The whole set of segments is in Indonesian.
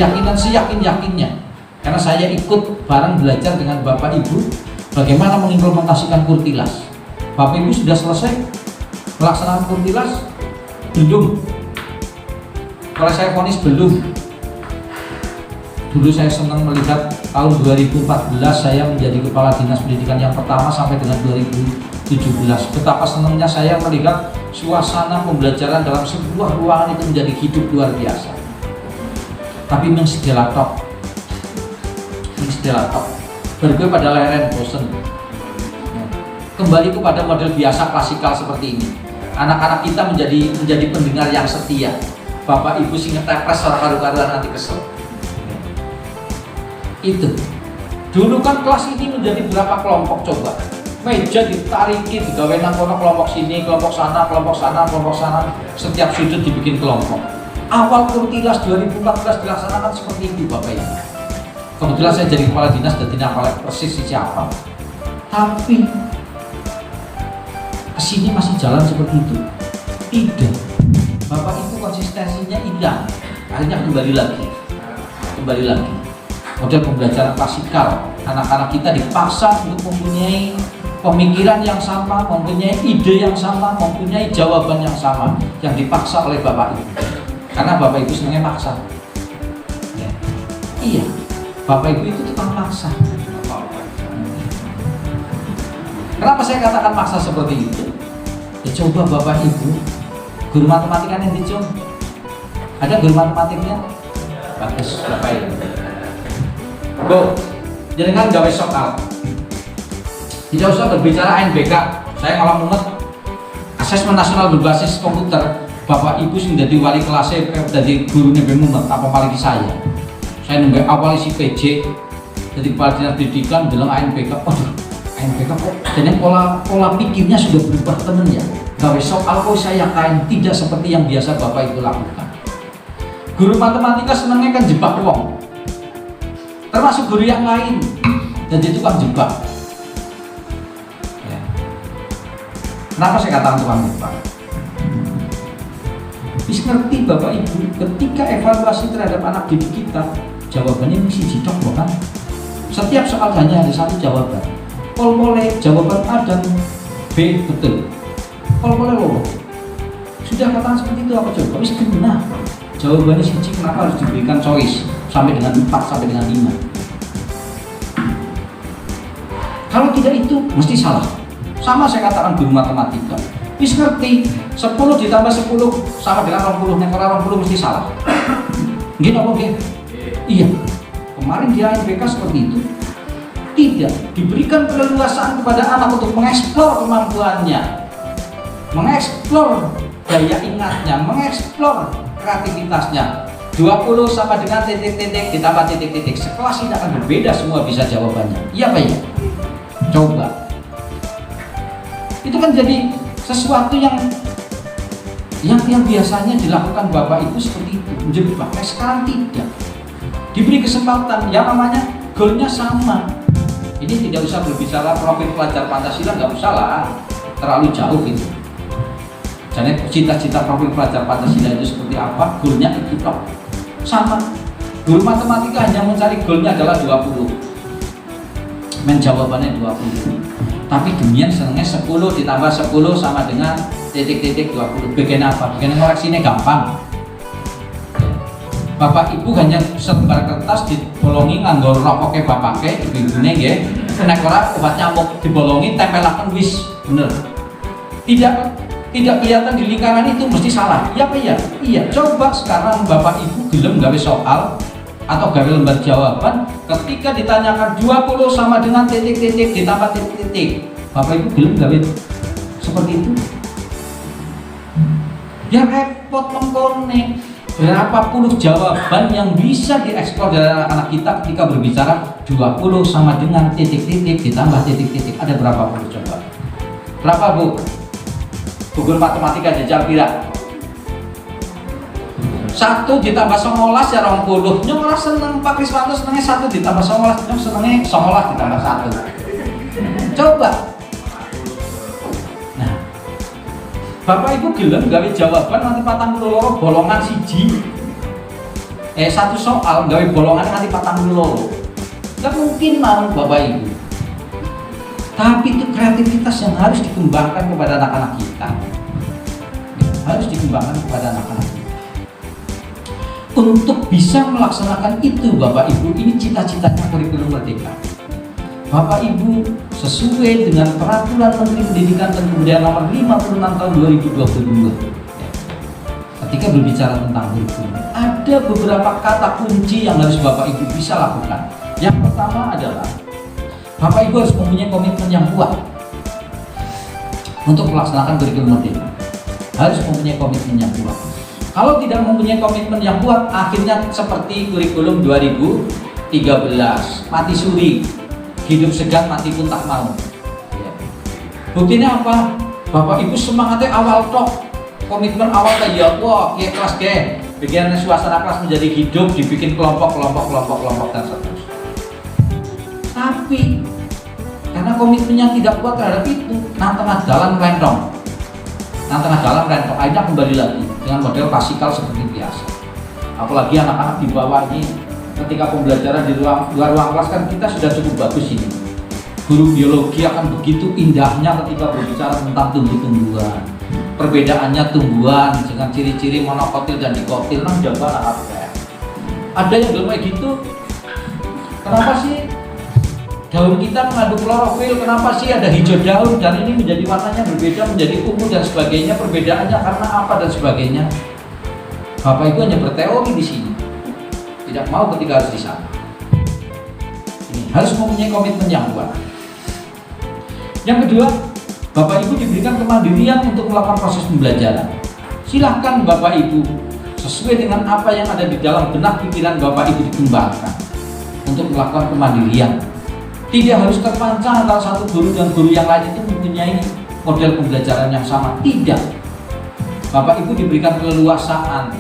keyakinan seyakin-yakinnya, karena saya ikut bareng belajar dengan Bapak Ibu bagaimana mengimplementasikan kurtilas. Bapak Ibu sudah selesai melaksanakan kurtilas? Belum. Kalau saya vonis belum. Dulu saya senang melihat tahun 2014 saya menjadi kepala dinas pendidikan yang pertama sampai dengan 2017. Betapa senangnya saya melihat suasana pembelajaran dalam sebuah ruangan itu menjadi hidup luar biasa. Tapi mensedelatok, bergue pada leren bosen. Kembali kepada model biasa klasikal seperti ini. Anak-anak kita menjadi pendengar yang setia. Bapak Ibu sing ngetepres ora karu-karuan nanti kesel. Itu. Dulu kan kelas ini menjadi berapa kelompok coba? Meja ditariki, digawe nang kono kelompok sini, kelompok sana, kelompok sana, kelompok sana. Setiap sudut dibikin kelompok. Awal kurtilas 2014 dilaksanakan seperti itu Bapak Ibu. Kebetulan saya jadi kepala dinas dan tidak hafal persis siapa. Tapi kesini masih jalan seperti itu? Tidak. Bapak Ibu konsistensinya hilang. Akhirnya kembali lagi. Model pembelajaran klasikal. Anak-anak kita dipaksa untuk mempunyai pemikiran yang sama, mempunyai ide yang sama, mempunyai jawaban yang sama, yang dipaksa oleh Bapak Ibu. Karena Bapak Ibu senangnya maksa. Ya. Iya, Bapak Ibu itu tukang maksa. Kenapa saya katakan maksa seperti itu? Ya coba Bapak Ibu, guru matematika yang dicum, ada guru matematiknya? Bagus, Bapak Ibu. Go, jenengan gawe soal. Tidak usah berbicara ANBK. Saya malah mumet. Asesmen nasional berbasis komputer. Bapak Ibu sing dadi wali kelas dadi gurune mumet apa apalagi saya. Saya nunggu awal isi PJ. Jadi kepala dinas pendidikan dalam ANBK. Aduh, ANBK kok jadi pola pikirnya sudah berubah temen ya. Gawe soal kok saya kain tidak seperti yang biasa Bapak Ibu lakukan. Guru matematika senangnya kan jebak wong. Termasuk guru yang lain dan itu tukang jebak. Ya. Kenapa saya katakan tukang jebak? Bisa ngerti Bapak Ibu, ketika evaluasi terhadap anak didik kita, jawabannya mesti jitok bukan? Setiap soal hanya ada satu jawaban. Pol boleh jawaban A dan B betul. Pol boleh loh. Sudah katakan seperti itu apa coba? Wis kena. Jawabannya siji, kenapa harus diberikan choice sampai dengan 4 sampai dengan 5? Kalau tidak itu mesti salah. Sama saya katakan guru matematika. Wis ngerti 10 ditambah 10 sama dengan 20, nek ora 20 mesti salah. Nggih napa nggih? Iya. Kemarin di ANBK seperti itu. Tidak diberikan keleluasaan kepada anak untuk mengeksplor kemampuannya, mengeksplor daya ingatnya, mengeksplor kreativitasnya. 20 sama dengan titik-titik ditambah titik-titik. Sekelas ini akan berbeda semua bisa jawabannya. Iya Pak ya? Coba. Itu kan jadi sesuatu yang biasanya dilakukan Bapak Ibu seperti itu. Menjebak. Sekarang tidak. Diberi kesempatan yang namanya goalnya sama. Ini tidak usah berbicara profil pelajar Pancasila, nggak usah lah. Terlalu jauh itu. Jadi cita-cita profil pelajar Pancasila itu seperti apa, goalnya itu toh sama. Guru matematika hanya mencari goalnya adalah 20, menjawabannya 20. Tapi demikian senangnya 10 ditambah 10 sama dengan titik-titik 20. Bagian apa? Bagian ngoreksinya gampang. Bapak Ibu hanya selembar kertas dibolongi nganggo rokoke bapake ibu-ibune nggih. Nek ora obat nyamuk dibolongi tempelaken wis bener. Tidak kelihatan di lingkaran itu mesti salah. Iya Pak ya? Iya. Coba sekarang Bapak Ibu gelem gawe soal atau gawe lembar jawaban ketika ditanyakan 20 sama dengan titik-titik ditambah titik-titik. Bapak Ibu gelem gawe seperti itu? Ya repot mengkone. Berapa puluh jawaban yang bisa dieksplor dari anak-anak kita ketika berbicara 20 sama dengan titik-titik ditambah titik-titik. Ada berapa puluh coba? Berapa Bu? Guru matematika jajal pira? 1 ditambah 19 ya 20. Nyong ora seneng Pak Kriswanto senengnya 1 ditambah 19, nyong senengnya 19 ditambah 1. Coba. Nah, Bapak Ibu gelem gawe jawaban nanti 42 bolongan siji. satu soal gawe bolongan nanti 40 loro. Nggak mungkin mau Bapak Ibu. Tapi itu kreativitas yang harus dikembangkan kepada anak-anak kita. Harus dikembangkan kepada anak-anak kita. Untuk bisa melaksanakan itu Bapak Ibu, ini cita-citanya kurikulum Merdeka. Bapak Ibu, sesuai dengan peraturan Menteri Pendidikan dan Kebudayaan nomor 56 tahun 2022. Ketika berbicara tentang kurikulum, ada beberapa kata kunci yang harus Bapak Ibu bisa lakukan. Yang pertama adalah Bapak Ibu harus mempunyai komitmen yang kuat untuk melaksanakan kurikulum Merdeka. Harus mempunyai komitmen yang kuat. Kalau tidak mempunyai komitmen yang kuat, akhirnya seperti kurikulum 2013, mati suri, hidup segan mati pun tak mau. Buktinya apa? Bapak Ibu semangatnya awal tok, komitmen awal kayak wah, ya kelas ke, bikin suasana kelas menjadi hidup, dibikin kelompok dan seterusnya. Tapi karena komitmennya tidak kuat terhadap itu, tengah jalan rentong. Akhirnya kembali lagi dengan model klasikal seperti biasa. Apalagi anak-anak di bawah ini, ketika pembelajaran di luar ruang kelas kan kita sudah cukup bagus ini. Guru biologi akan begitu indahnya ketika berbicara tentang tumbuh-tumbuhan. Perbedaannya tumbuhan dengan ciri-ciri monokotil dan dikotil, jawaban apa? Ada yang belum kayak gitu. Kenapa sih daun kita mengandung klorofil? Kenapa sih ada hijau daun dan ini menjadi warnanya berbeda, menjadi ungu dan sebagainya? Perbedaannya karena apa dan sebagainya? Bapak Ibu hanya berteori di sini, tidak mau ketika harus di sana. Ini harus mempunyai komitmen yang kuat. Yang kedua, Bapak Ibu diberikan kemandirian untuk melakukan proses pembelajaran. Silahkan Bapak Ibu sesuai dengan apa yang ada di dalam benak pikiran Bapak Ibu dikembangkan untuk melakukan kemandirian. Tidak harus terpancang antara satu guru dan guru yang lain itu mempunyai model pembelajaran yang sama. Tidak. Bapak Ibu diberikan keleluasaan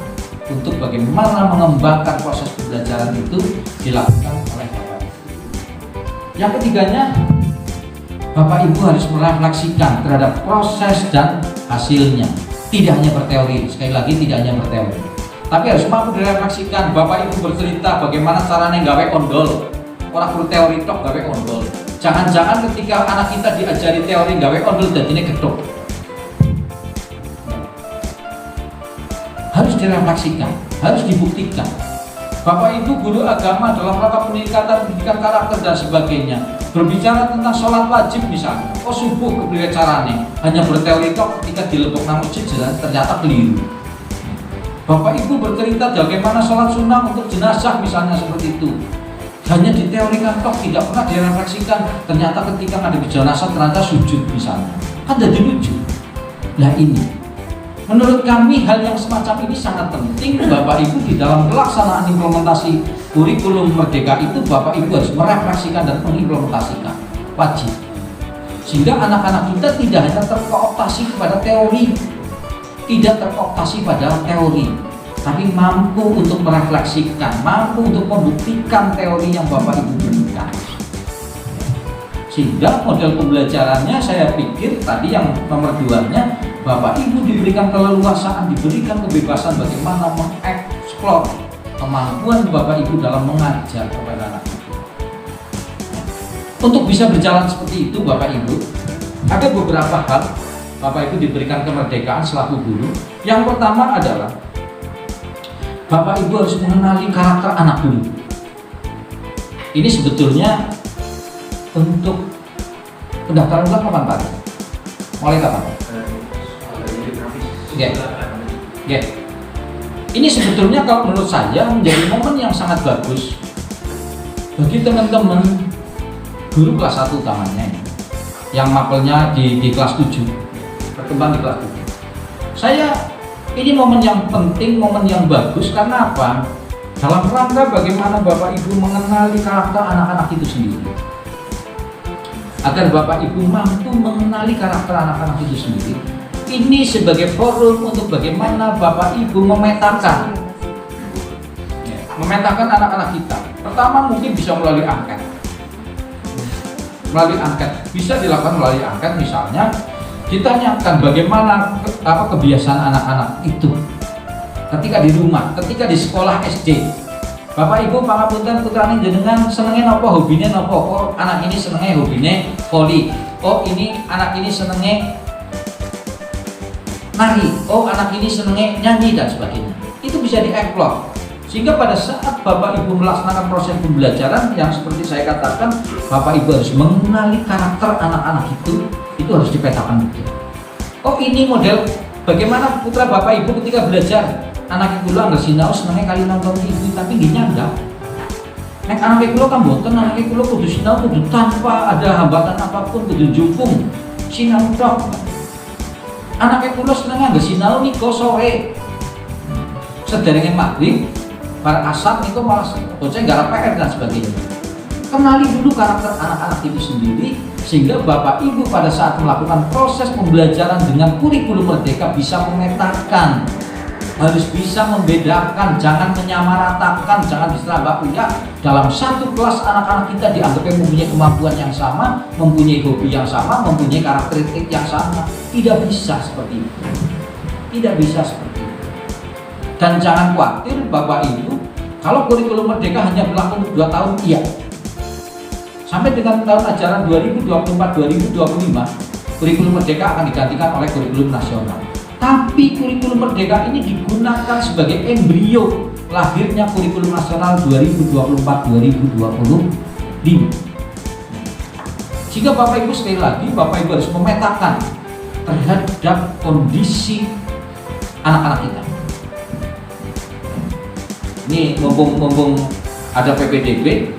untuk bagaimana mengembangkan proses pembelajaran itu dilakukan oleh Bapak Ibu. Yang ketiganya, Bapak Ibu harus merefleksikan terhadap proses dan hasilnya. Tidak hanya berteori, sekali lagi tidak hanya berteori, tapi harus mampu direfleksikan. Bapak Ibu bercerita bagaimana caranya gawe ondol. Orang perlu teori tok gawe ondol. Jangan-jangan ketika anak kita diajari teori gawe ondol dan ini gedok. Harus direfleksikan, harus dibuktikan. Bapak Ibu guru agama dalam rangka pendidikan karakter dan sebagainya berbicara tentang sholat wajib misalnya, subuh kepriye carane, hanya berteori tok ketika di Lebok masjid ternyata keliru. Bapak Ibu bercerita bagaimana sholat sunnah untuk jenazah misalnya seperti itu, hanya diteorikan tok, tidak pernah direfleksikan. Ternyata ketika ada jenazah ternyata sujud misalnya, kan jadi lucu. Nah ini, menurut kami hal yang semacam ini sangat penting. Bapak Ibu di dalam pelaksanaan implementasi kurikulum Merdeka itu Bapak Ibu harus merefleksikan dan mengimplementasikan, wajib. Sehingga anak-anak kita tidak hanya terkooptasi kepada teori, tapi mampu untuk merefleksikan, mampu untuk membuktikan teori yang Bapak Ibu berikan. Sehingga model pembelajarannya saya pikir tadi yang nomor 2-nya, Bapak Ibu diberikan keleluasaan, diberikan kebebasan bagaimana mengeksplor kemampuan Bapak Ibu dalam mengajar kepada anak itu. Untuk bisa berjalan seperti itu Bapak Ibu, ada beberapa hal Bapak Ibu diberikan kemerdekaan selaku guru. Yang pertama adalah Bapak Ibu harus mengenali karakter anak dulu. Ini sebetulnya untuk pendaftaran ulang kapan Pak? Mulai kapan? Ini sebetulnya kalau menurut saya menjadi momen yang sangat bagus bagi teman-teman guru kelas 1 utamanya yang mapelnya di kelas 7, berkembang di kelas 7. Ini momen yang penting, momen yang bagus. Karena apa? Dalam rangka bagaimana Bapak Ibu mengenali karakter anak-anak itu sendiri, agar Bapak Ibu mampu mengenali karakter anak-anak itu sendiri. Ini sebagai forum untuk bagaimana Bapak Ibu memetakan anak-anak kita. Pertama mungkin bisa melalui angket. Bisa dilakukan melalui angket, misalnya ditanyakan bagaimana kebiasaan anak-anak itu ketika di rumah, ketika di sekolah SD, Bapak Ibu pangapunten putrane jenengan senenge napa, hobine napa? Oh, anak ini senenge hobine voli. Oh, ini anak ini senenge nari. Oh, anak ini senenge nyanyi dan sebagainya. Itu bisa dieksplor. Sehingga pada saat Bapak Ibu melaksanakan proses pembelajaran yang seperti saya katakan, Bapak Ibu harus mengenali karakter anak-anak itu harus dipetakan betul. Oh, ini model bagaimana putra Bapak Ibu ketika belajar. Anak ibu nggak sinau senangnya kali nonton TV tapi gini enggak. Nek anak ibu kan boten, anak ibu kudu sinau kudu tanpa ada hambatan apapun, kudu jungkung sinau tok. Anak ibu senangnya nggak sinau nih kok sore. Sederenge maghrib, bar asar itu malah bocah nggak PR dan sebagainya. Kenali dulu karakter anak-anak itu sendiri sehingga Bapak Ibu pada saat melakukan proses pembelajaran dengan kurikulum merdeka bisa memetakan, harus bisa membedakan, jangan menyamaratakan, jangan diserabak ya. Dalam satu kelas anak-anak kita dianggapnya mempunyai kemampuan yang sama, mempunyai hobi yang sama, mempunyai karakteristik yang sama. Tidak bisa seperti itu. Tidak bisa seperti itu. Dan jangan khawatir Bapak Ibu, kalau kurikulum merdeka hanya berlaku 2 tahun, iya. Sampai dengan tahun ajaran 2024-2025, kurikulum merdeka akan digantikan oleh kurikulum nasional. Tapi kurikulum merdeka ini digunakan sebagai embrio lahirnya kurikulum nasional 2024-2025. Sehingga Bapak Ibu sekali lagi, Bapak Ibu harus memetakan terhadap kondisi anak-anak kita. Ini mumpung ada PPDB,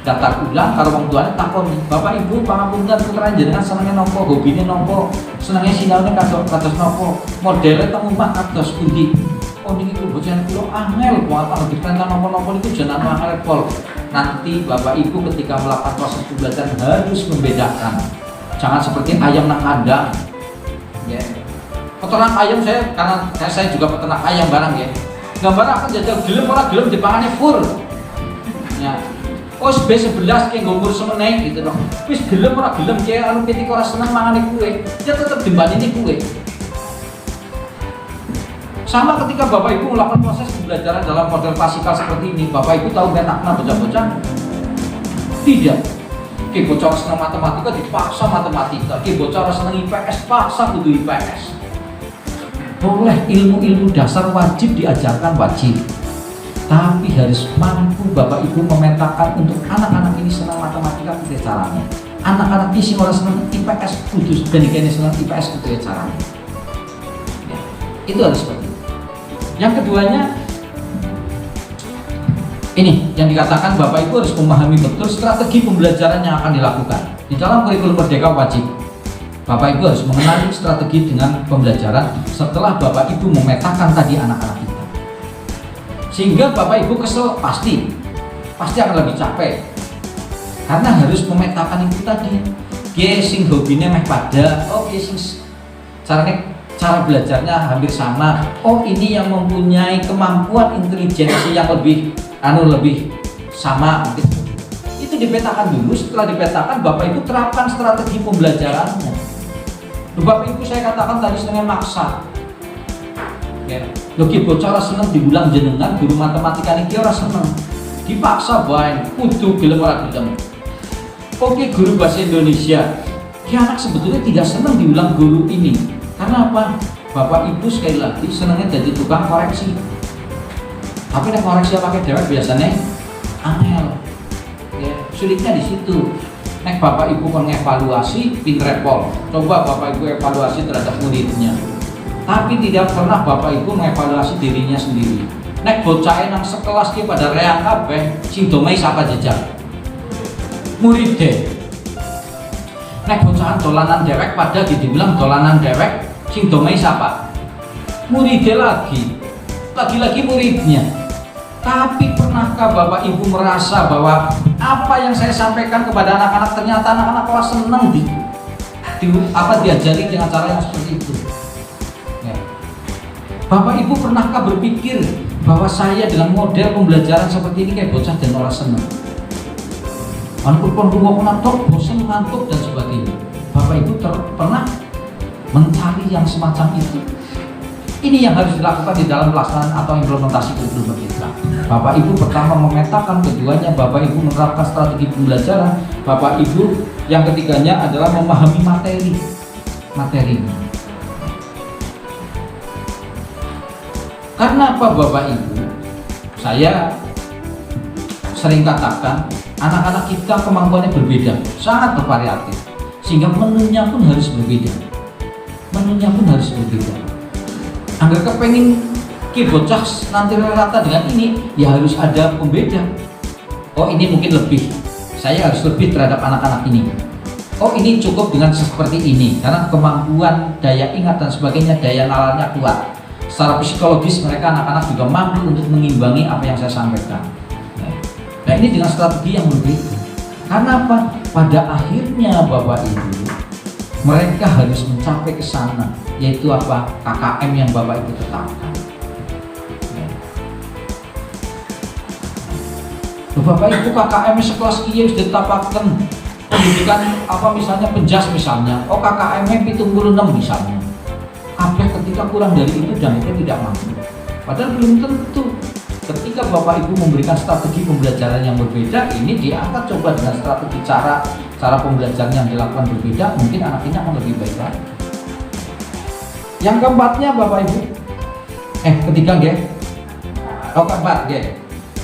daftar ulang kalau wong tuane takon, Bapak Ibu pangapunten putra jenengan senenge napa, hobine napa, senenge sinaune kados napa, modele teng omah kados pundi. Oh niki bocah kula angel banget lagi tentang napa-napa niku jenengan angel pol. Nanti Bapak Ibu ketika melakukan proses pembelajaran harus membedakan. Jangan seperti ayam nang kandang. Ya. Peternak ayam karena saya juga peternak ayam barang ya. Gambar akan jajal gelem ora gelem dipangane fur. Ya. Wis B11 ki ngomur semene gitu loh. Wis gelem ora gelem ki anu ketika ora seneng mangane kue, ya tetep dimbandingi kue. Sama ketika Bapak Ibu melakukan proses pembelajaran dalam model klasikal seperti ini, Bapak Ibu tahu metakna bocah-bocah? Tidak. Ki bocah seneng matematika dipaksa matematika, ki bocah seneng IPS paksa kudu IPS. Boleh ilmu-ilmu dasar wajib diajarkan wajib. Tapi harus mampu Bapak Ibu memetakan untuk anak-anak ini senang matematika itu caranya. Anak-anak ini sing ora senang IPS kudus dan iki senang IPS itu caranya. Ya, itu harus seperti itu. Yang keduanya ini yang dikatakan Bapak Ibu harus memahami betul strategi pembelajaran yang akan dilakukan. Di dalam kurikulum merdeka wajib Bapak Ibu harus mengenali strategi dengan pembelajaran setelah Bapak Ibu memetakan tadi anak-anak kita. Sehingga Bapak Ibu kesel pasti akan lebih capek karena harus memetakan itu tadi. Sing hobine meh pada, sing cara belajarnya hampir sama. Oh ini yang mempunyai kemampuan intelijensi yang lebih sama. Itu dipetakan dulu. Setelah dipetakan Bapak Ibu terapkan strategi pembelajarannya. Bapak Ibu saya katakan tadi seneng maksa. Ya. Loki bocah seneng diulang jenengan guru matematika niki ora seneng. Dipaksa bae kudu gelem ora gelem. Oke guru bahasa Indonesia. Ki anak sebetulnya tidak senang diulang guru ini. Karena apa? Bapak Ibu sekali lagi senangnya jadi tukang koreksi. Tapi nek koreksi pakai dewek biasanya angel. Ya, sulitnya di situ. Nek Bapak Ibu kon ngevaluasi pinrepol. Coba Bapak Ibu evaluasi terhadap muridnya. Tapi tidak pernah Bapak Ibu mengevaluasi dirinya sendiri. Nek bocah nang sekelas ki pada reang kabeh, sing domai sapa jejak? Muridé. Nek bocahan dolanan dewek pada dibilang dolanan dewek, sing domai sapa? Muridé lagi. Lagi-lagi muridnya. Tapi pernahkah Bapak Ibu merasa bahwa apa yang saya sampaikan kepada anak-anak ternyata anak-anak kelas seneng diajari dengan cara yang seperti itu? Ya. Bapak Ibu pernahkah berpikir bahwa saya dengan model pembelajaran seperti ini kayak bocah dan orang seneng? Walaupun rumah ngantuk, bosan ngantuk dan sebagainya. Bapak Ibu pernah mencari yang semacam itu? Ini yang harus dilakukan di dalam pelaksanaan atau implementasi kurikulum merdeka. Bapak Ibu pertama memetakan, keduanya Bapak Ibu menerapkan strategi pembelajaran, Bapak Ibu yang ketiganya adalah memahami materinya. Karena apa Bapak Ibu? Saya sering katakan anak-anak kita kemampuannya berbeda, sangat bervariatif, sehingga menunya pun harus berbeda. Agar kepengen bocah nanti rata dengan ini, ya harus ada pembeda. Oh ini mungkin lebih, saya harus lebih terhadap anak-anak ini. Oh ini cukup dengan seperti ini, karena kemampuan daya ingat dan sebagainya, daya nalarnya kuat. Secara psikologis mereka anak-anak juga mampu untuk mengimbangi apa yang saya sampaikan. Nah ini dengan strategi yang berbeda. Karena apa? Pada akhirnya Bapak Ibu, mereka harus mencapai ke sana, yaitu apa? KKM yang Bapak Ibu tetapkan. Bapak Ibu KKM sekelas iya sudah tetapkan pendidikan apa misalnya penjas misalnya, oh KKM-nya 76 misalnya. Apa ketika kurang dari itu dan itu tidak mampu. Padahal belum tentu. Ketika Bapak Ibu memberikan strategi pembelajaran yang berbeda, ini diangkat coba dengan strategi cara pembelajaran yang dilakukan berbeda, mungkin anak ini akan lebih baik lagi. Yang keempatnya Bapak Ibu, ketiga nggih. Oh keempat nggih.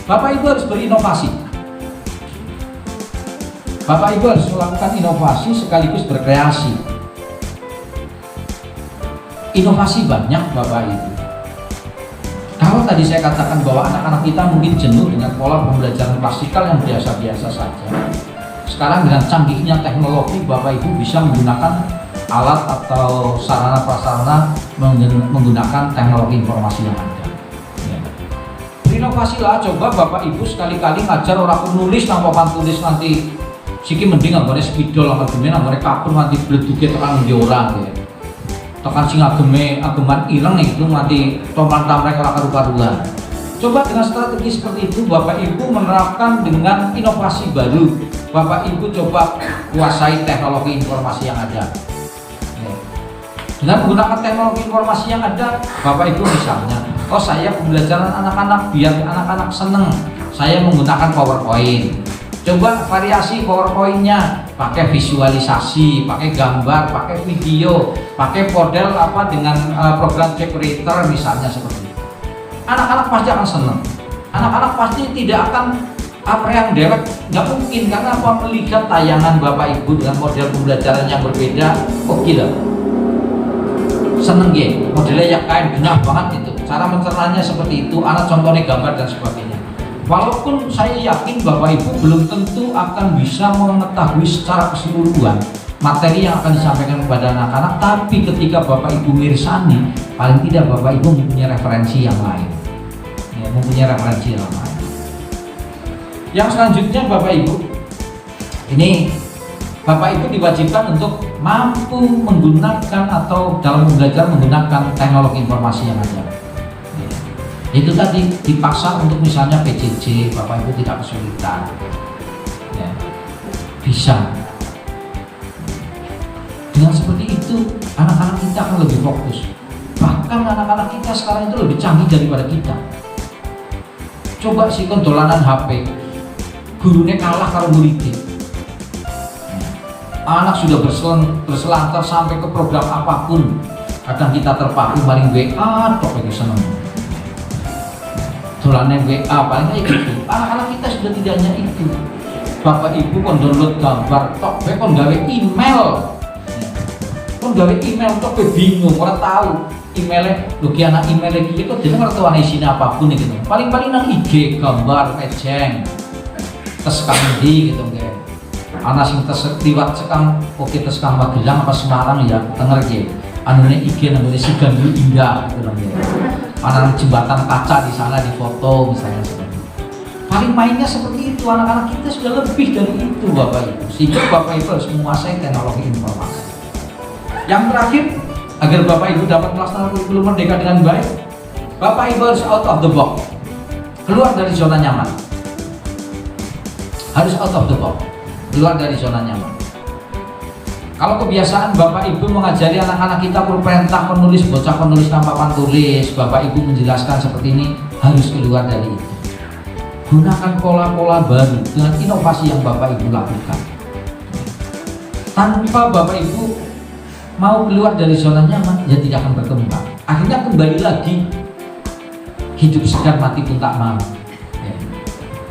Bapak Ibu harus berinovasi. Bapak Ibu harus melakukan inovasi sekaligus berkreasi. Inovasi banyak Bapak Ibu. Kalau tadi saya katakan bahwa anak-anak kita mungkin jenuh dengan pola pembelajaran klasikal yang biasa-biasa saja. Sekarang dengan canggihnya teknologi, Bapak Ibu bisa menggunakan alat atau sarana prasarana menggunakan teknologi informasi yang ada. Berinovasilah, coba Bapak Ibu sekali-kali ngajar orang nulis tanpa papan tulis nanti siki mending anggone spidol apa gimana anggone kapur nanti bleduke tekan ndi ora nggih. Tekan sing ageman ireng itu nanti toman tamrek ora karu-karuan. Coba dengan strategi seperti itu Bapak Ibu menerapkan dengan inovasi baru. Bapak Ibu coba kuasai teknologi informasi yang ada. Dengan menggunakan teknologi informasi yang ada, Bapak Ibu misalnya, oh saya pembelajaran anak-anak biar anak-anak seneng, saya menggunakan PowerPoint. Coba variasi PowerPoint-nya, pakai visualisasi, pakai gambar, pakai video, pakai model apa dengan program decorator misalnya seperti itu. Anak-anak pasti akan senang. Anak-anak pasti tidak akan apa yang dewek, nggak mungkin karena apa melihat tayangan Bapak Ibu dengan model pembelajaran yang berbeda, kok gila. Seneng ya, modelnya yang kain benar banget itu. Cara mencernanya seperti itu, anak contohnya gambar dan sebagainya. Walaupun saya yakin Bapak Ibu belum tentu akan bisa mengetahui secara keseluruhan materi yang akan disampaikan kepada anak-anak, tapi ketika Bapak Ibu mirsani, paling tidak Bapak Ibu mempunyai referensi yang lain. Ya, mempunyai referensi yang lain. Yang selanjutnya Bapak Ibu, ini Bapak Ibu diwajibkan untuk mampu menggunakan atau dalam belajar menggunakan teknologi informasi yang ada. Itu tadi dipaksa untuk misalnya PJJ, Bapak Ibu tidak kesulitan. Ya, bisa. Dengan seperti itu, anak-anak kita akan lebih fokus. Bahkan anak-anak kita sekarang itu lebih canggih daripada kita. Coba sih dolanan HP, gurunya kalah kalau muridnya. Anak sudah berselantar sampai ke program apapun. Kadang kita terpaku paling WA, tok lagi seneng. Dolannya WA paling kayak gitu. Anak-anak kita sudah tidak hanya itu. Bapak Ibu kon download gambar, tok kon gawe email. Kon gawe email tok bingung, ora tahu. Emailnya, bagi anak email lagi itu dia nggak tahu isinya apapun gitu. Paling-paling nang IG gambar pejeng. Tes kandi gitu nggih. Anak sing tes liwat sekang oke tes kang Magelang apa Semarang ya denger nggih. Anune IG nang Sigandul Indah gitu nggih. Anak jembatan kaca di sana di foto misalnya seperti itu. Paling mainnya seperti itu, anak-anak kita sudah lebih dari itu Bapak Ibu. Sehingga Bapak Ibu harus menguasai teknologi informasi. Yang terakhir, agar Bapak Ibu dapat melaksanakan kurikulum merdeka dengan baik, Bapak Ibu harus out of the box, keluar dari zona nyaman. Harus out of the box, keluar dari zona nyaman. Kalau kebiasaan Bapak Ibu mengajari anak-anak kita perintah penulis, bocah penulis tanpa papan tulis, Bapak Ibu menjelaskan seperti ini, harus keluar dari itu. Gunakan pola-pola baru dengan inovasi yang Bapak Ibu lakukan. Tanpa Bapak Ibu mau keluar dari zona nyaman, ya tidak akan berkembang. Akhirnya kembali lagi hidup segan mati pun tak mau. Ya.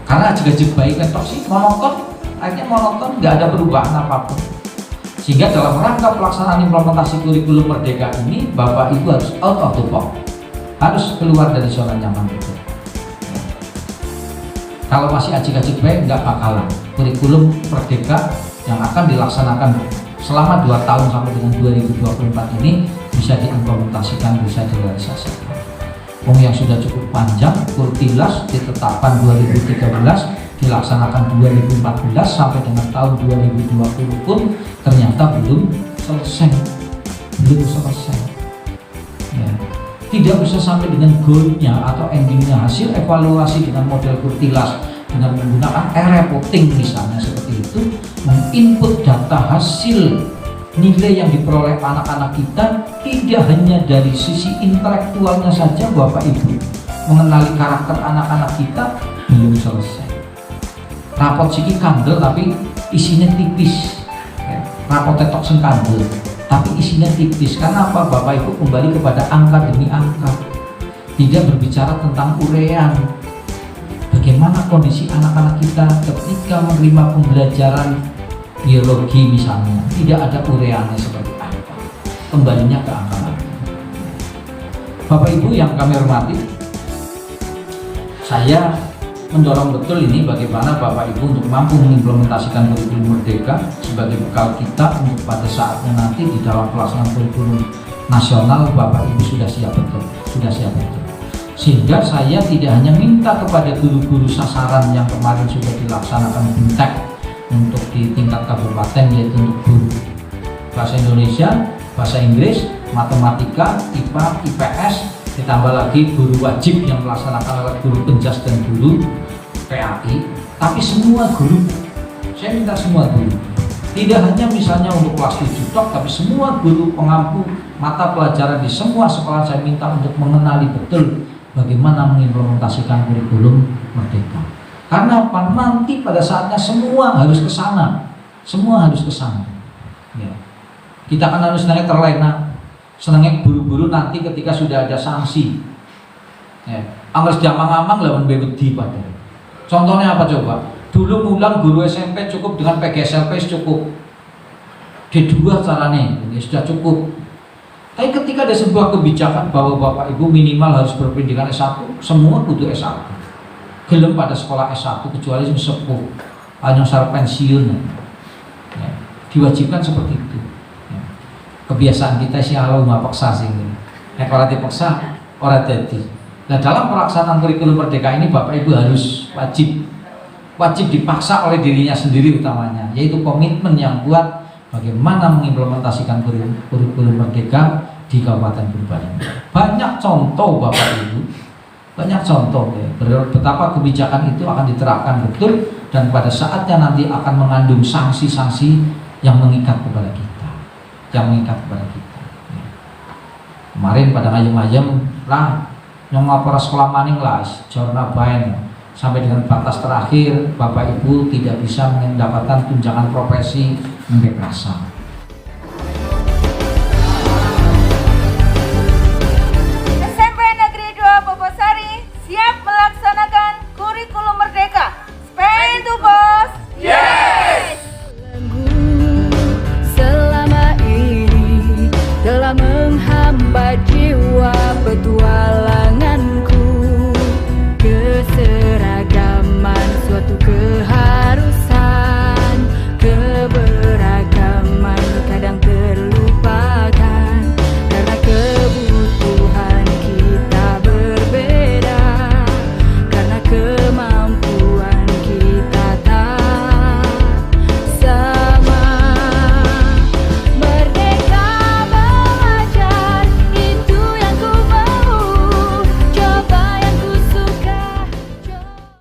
Karena ajak-ajak baik kan toksik, monoton, akhirnya monoton, nggak ada perubahan apapun. Sehingga dalam rangka pelaksanaan implementasi kurikulum Merdeka ini, Bapak Ibu harus out of the box, harus keluar dari zona nyaman itu. Kalau masih ajak-ajak baik, nggak bakalan. Kurikulum Merdeka yang akan dilaksanakan selama 2 tahun sampai dengan 2024 ini bisa diimplementasikan, bisa direalisasikan. Yang sudah cukup panjang, Kurtilas ditetapkan 2013, dilaksanakan 2014 sampai dengan tahun 2020 pun ternyata belum selesai. Ya. Tidak bisa sampai dengan goalnya atau endingnya, hasil evaluasi dengan model Kurtilas dengan menggunakan e-reporting misalnya seperti itu, menginput data hasil nilai yang diperoleh anak-anak kita tidak hanya dari sisi intelektualnya saja Bapak Ibu, mengenali karakter anak-anak kita belum selesai. Rapot siki kandel tapi isinya tipis, ya. Rapot tetok sing kandel tapi isinya tipis. Karena apa? Bapak Ibu kembali kepada angka demi angka, tidak berbicara tentang urean. Bagaimana kondisi anak-anak kita ketika menerima pembelajaran biologi misalnya, tidak ada ureannya seperti apa, kembalinya ke angka lagi. Bapak Ibu yang kami hormati, saya mendorong betul ini bagaimana Bapak Ibu untuk mampu mengimplementasikan kurikulum Merdeka sebagai bekal kita untuk pada saatnya nanti di dalam pelaksanaan kurikulum nasional. Bapak Ibu sudah siap betul, sehingga saya tidak hanya minta kepada guru-guru sasaran yang kemarin sudah dilaksanakan BIMTEK untuk di tingkat kabupaten, yaitu untuk guru bahasa Indonesia, bahasa Inggris, matematika, IPA, IPS, ditambah lagi guru wajib yang melaksanakan lewat guru penjas dan guru PAI. Tapi semua guru, saya minta semua guru, tidak hanya misalnya untuk kelas 7 tok, tapi semua guru pengampu mata pelajaran di semua sekolah saya minta untuk mengenali betul bagaimana mengimplementasikan kurikulum Merdeka. Karena apa? Nanti pada saatnya semua harus ke sana, ya. Kita kan harus senangnya terlena, senangnya buru-buru nanti ketika sudah ada sanksi, ya. Angger jamang-amang lawan bebedi padahal. Contohnya apa coba? Dulu mulang guru SMP cukup dengan PGSLP cukup, D2 caranya, ini sudah cukup. Tapi ketika ada sebuah kebijakan bahwa Bapak Ibu minimal harus berpendidikan S1, semua butuh S1. Gelem pada sekolah S1 kecuali sepuh, hanya syarat pensiun, ya. Diwajibkan seperti itu. Ya. Kebiasaan kita sih kalau nggak paksa sih, kalau dipaksa orang jadi. Nah dalam pelaksanaan kurikulum Merdeka ini Bapak Ibu harus wajib dipaksa oleh dirinya sendiri utamanya, yaitu komitmen yang kuat bagaimana mengimplementasikan kurikulum Merdeka di Kabupaten Purbalingga. Banyak contoh Bapak Ibu, banyak contoh ya, betapa kebijakan itu akan diterapkan betul dan pada saatnya nanti akan mengandung sanksi-sanksi yang mengikat kepada kita, Ya. Kemarin pada ngayem-ngayem lah, yang ngapor sekolah maning lah, jorna baen sampai dengan batas terakhir Bapak Ibu tidak bisa mendapatkan tunjangan profesi Mbek Rasa. SMP Negeri 2 Bobotsari siap melaksanakan kurikulum Merdeka. Spend to Boss. Yes! Selama ini telah menghambat jiwa petua.